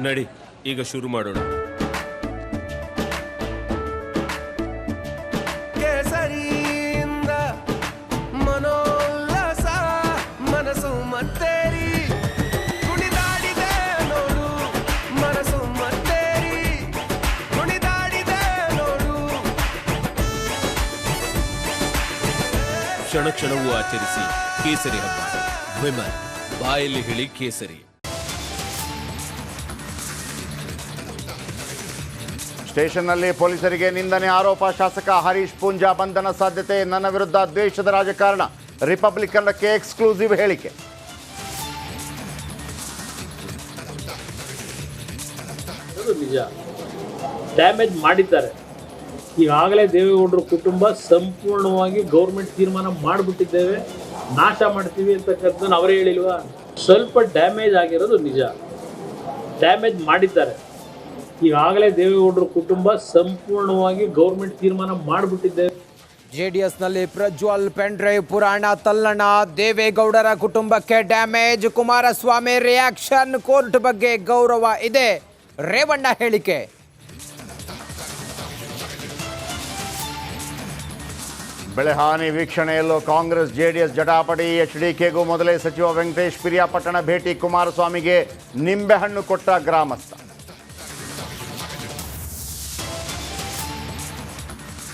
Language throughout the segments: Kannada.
ನಡಿ, ಈಗ ಶುರು ಮಾಡೋಣ. ಕೇಸರಿಯಿಂದ ಮನೋಲ್ಲಾಸ ಮನಸ್ಸು ಮತ್ತೇರಿ ಕುಣಿದಾಡಿದೆ ನೋಡು, ಮನಸ್ಸು ಮತ್ತೇರಿ ಕುಣಿದಾಡಿದೆ ನೋಡು. ಕ್ಷಣ ಕ್ಷಣವೂ ಆಚರಿಸಿ ಕೇಸರಿ ಹಬ್ಬ. ವಿಮಲ್, ಬಾಯಲ್ಲಿ ಹೇಳಿ ಕೇಸರಿ. ಸ್ಟೇಷನ್ನಲ್ಲಿ ಪೊಲೀಸರಿಗೆ ನಿಂದನೆ ಆರೋಪ. ಶಾಸಕ ಹರೀಶ್ ಪೂಂಜಾ ಬಂಧನ ಸಾಧ್ಯತೆ. ನನ್ನ ವಿರುದ್ಧ ದ್ವೇಷದ ರಾಜಕಾರಣ. ರಿಪಬ್ಲಿಕನ್ನಕ್ಕೆ ಎಕ್ಸ್ಕ್ಲೂಸಿವ್ ಹೇಳಿಕೆ. ನಿಜ, ಡ್ಯಾಮೇಜ್ ಮಾಡಿದ್ದಾರೆ. ಈಗಾಗಲೇ ದೇವೇಗೌಡರ ಕುಟುಂಬ ಸಂಪೂರ್ಣವಾಗಿ ಗೌರ್ಮೆಂಟ್ ತೀರ್ಮಾನ ಮಾಡಿಬಿಟ್ಟಿದ್ದೇವೆ, ನಾಶ ಮಾಡ್ತೀವಿ ಅಂತಕ್ಕಂಥದ್ದನ್ನು ಅವರೇ ಹೇಳಿಲ್ವಾ? ಸ್ವಲ್ಪ ಡ್ಯಾಮೇಜ್ ಆಗಿರೋದು ನಿಜ, ಡ್ಯಾಮೇಜ್ ಮಾಡಿದ್ದಾರೆ. ಈಗಾಗಲೇ ದೇವೇಗೌಡರ ಕುಟುಂಬ ಸಂಪೂರ್ಣವಾಗಿ ಗೌರ್ಮೆಂಟ್ ತೀರ್ಮಾನ ಮಾಡಿಬಿಟ್ಟಿದ್ದೇವೆ. ಜೆಡಿಎಸ್ನಲ್ಲಿ ಪ್ರಜ್ವಲ್ ಪೆಂಡ್ರೈವ್ ಪುರಾಣ ತಲ್ಲಣ. ದೇವೇಗೌಡರ ಕುಟುಂಬಕ್ಕೆ ಡ್ಯಾಮೇಜ್. ಕುಮಾರಸ್ವಾಮಿ ರಿಯಾಕ್ಷನ್. ಕೋರ್ಟ್ ಬಗ್ಗೆ ಗೌರವ ಇದೆ. ರೇವಣ್ಣ ಹೇಳಿಕೆ. ಬೆಳೆಹಾನಿ ವೀಕ್ಷಣೆಯಲ್ಲೂ ಕಾಂಗ್ರೆಸ್ ಜೆಡಿಎಸ್ ಜಟಾಪಟಿ. ಎಚ್ಡಿಕೆಗೂ ಮೊದಲೇ ಸಚಿವ ವೆಂಕಟೇಶ್ ಪಿರಿಯಾಪಟ್ಟಣ ಭೇಟಿ. ಕುಮಾರಸ್ವಾಮಿಗೆ ನಿಂಬೆಹಣ್ಣು ಕೊಟ್ಟ ಗ್ರಾಮಸ್ಥ.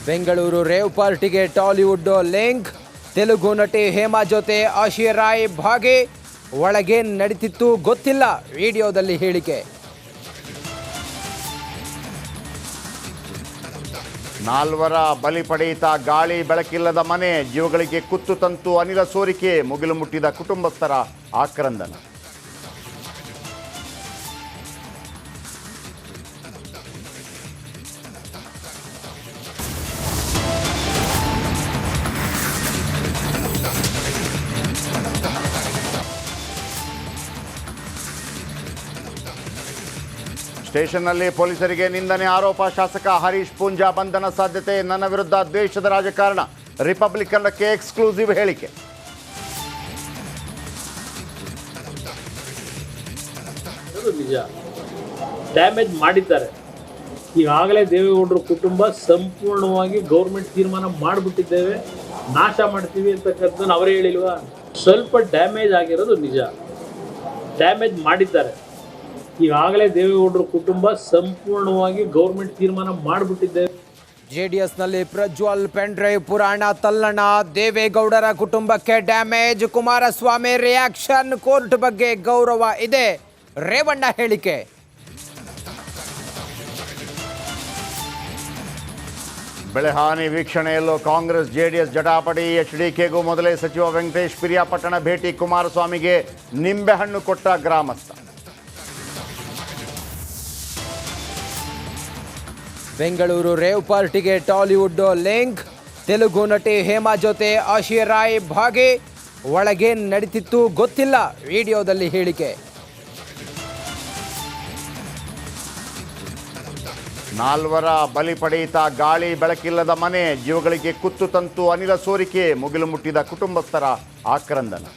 ಬೆಂಗಳೂರು ರೇವ್ ಪಾರ್ಟಿಗೆ ಟಾಲಿವುಡ್ ಲಿಂಕ್. ತೆಲುಗು ನಟಿ ಹೇಮಾ ಜೊತೆ ಆಶಿರಾಯ್ ಭಾಗಿ. ಒಳಗೇನು ನಡೀತಿತ್ತು ಗೊತ್ತಿಲ್ಲ. ವಿಡಿಯೋದಲ್ಲಿ ಹೇಳಿಕೆ. 4 ಬಲಿ ಪಡೆಯಿತ ಗಾಳಿ ಬೆಳಕಿಲ್ಲದ ಮನೆ. ಜೀವಗಳಿಗೆ ಕುತ್ತು ತಂತು ಅನಿಲ ಸೋರಿಕೆ. ಮುಗಿಲು ಮುಟ್ಟಿದ ಕುಟುಂಬಸ್ಥರ ಆಕ್ರಂದನ. ಸ್ಟೇಷನ್ನಲ್ಲಿ ಪೊಲೀಸರಿಗೆ ನಿಂದನೆ ಆರೋಪ. ಶಾಸಕ ಹರೀಶ್ ಪೂಂಜಾ ಬಂಧನ ಸಾಧ್ಯತೆ. ನನ್ನ ವಿರುದ್ಧ ದ್ವೇಷದ ರಾಜಕಾರಣ. ರಿಪಬ್ಲಿಕನ್ನಕ್ಕೆ ಎಕ್ಸ್ಕ್ಲೂಸಿವ್ ಹೇಳಿಕೆ. ನಿಜ, ಡ್ಯಾಮೇಜ್ ಮಾಡಿದ್ದಾರೆ. ಈಗಾಗಲೇ ದೇವೇಗೌಡರ ಕುಟುಂಬ ಸಂಪೂರ್ಣವಾಗಿ ಗೌರ್ಮೆಂಟ್ ತೀರ್ಮಾನ ಮಾಡಿಬಿಟ್ಟಿದ್ದೇವೆ, ನಾಶ ಮಾಡ್ತೀವಿ ಅಂತಕ್ಕಂಥದ್ದನ್ನು ಅವರೇ ಹೇಳಿಲ್ವಾ? ಸ್ವಲ್ಪ ಡ್ಯಾಮೇಜ್ ಆಗಿರೋದು ನಿಜ, ಡ್ಯಾಮೇಜ್ ಮಾಡಿದ್ದಾರೆ. ಈಗಾಗಲೇ ದೇವೇಗೌಡರ ಕುಟುಂಬ ಸಂಪೂರ್ಣವಾಗಿ ಗೌರ್ಮೆಂಟ್ ತೀರ್ಮಾನ ಮಾಡಿಬಿಟ್ಟಿದ್ದೇವೆ. ಜೆಡಿಎಸ್ನಲ್ಲಿ ಪ್ರಜ್ವಲ್ ಪೆಂಡ್ರೈವ್ ಪುರಾಣ ತಲ್ಲಣ. ದೇವೇಗೌಡರ ಕುಟುಂಬಕ್ಕೆ ಡ್ಯಾಮೇಜ್. ಕುಮಾರಸ್ವಾಮಿ ರಿಯಾಕ್ಷನ್. ಕೋರ್ಟ್ ಬಗ್ಗೆ ಗೌರವ ಇದೆ. ರೇವಣ್ಣ ಹೇಳಿಕೆ. ಬೆಳೆಹಾನಿ ವೀಕ್ಷಣೆಯಲ್ಲೂ ಕಾಂಗ್ರೆಸ್ ಜೆಡಿಎಸ್ ಜಟಾಪಟಿ. ಎಚ್ಡಿಕೆಗೂ ಮೊದಲೇ ಸಚಿವ ವೆಂಕಟೇಶ್ ಪಿರಿಯಾಪಟ್ಟಣ ಭೇಟಿ. ಕುಮಾರಸ್ವಾಮಿಗೆ ನಿಂಬೆಹಣ್ಣು ಕೊಟ್ಟ ಗ್ರಾಮಸ್ಥ. ಬೆಂಗಳೂರು ರೇವ್ ಪಾರ್ಟಿಗೆ ಟಾಲಿವುಡ್ ಲಿಂಕ್. ತೆಲುಗು ನಟಿ ಹೇಮಾ ಜೊತೆ ಆಶಿರಾಯ್ ಭಾಗಿ. ಒಳಗೇನು ನಡೀತಿತ್ತು ಗೊತ್ತಿಲ್ಲ. ವಿಡಿಯೋದಲ್ಲಿ ಹೇಳಿಕೆ. 4 ಬಲಿ ಪಡೆಯಿತ ಗಾಳಿ ಬೆಳಕಿಲ್ಲದ ಮನೆ. ಜೀವಗಳಿಗೆ ಕುತ್ತು ತಂತು ಅನಿಲ ಸೋರಿಕೆ. ಮುಗಿಲು ಮುಟ್ಟಿದ ಕುಟುಂಬಸ್ಥರ ಆಕ್ರಂದನ.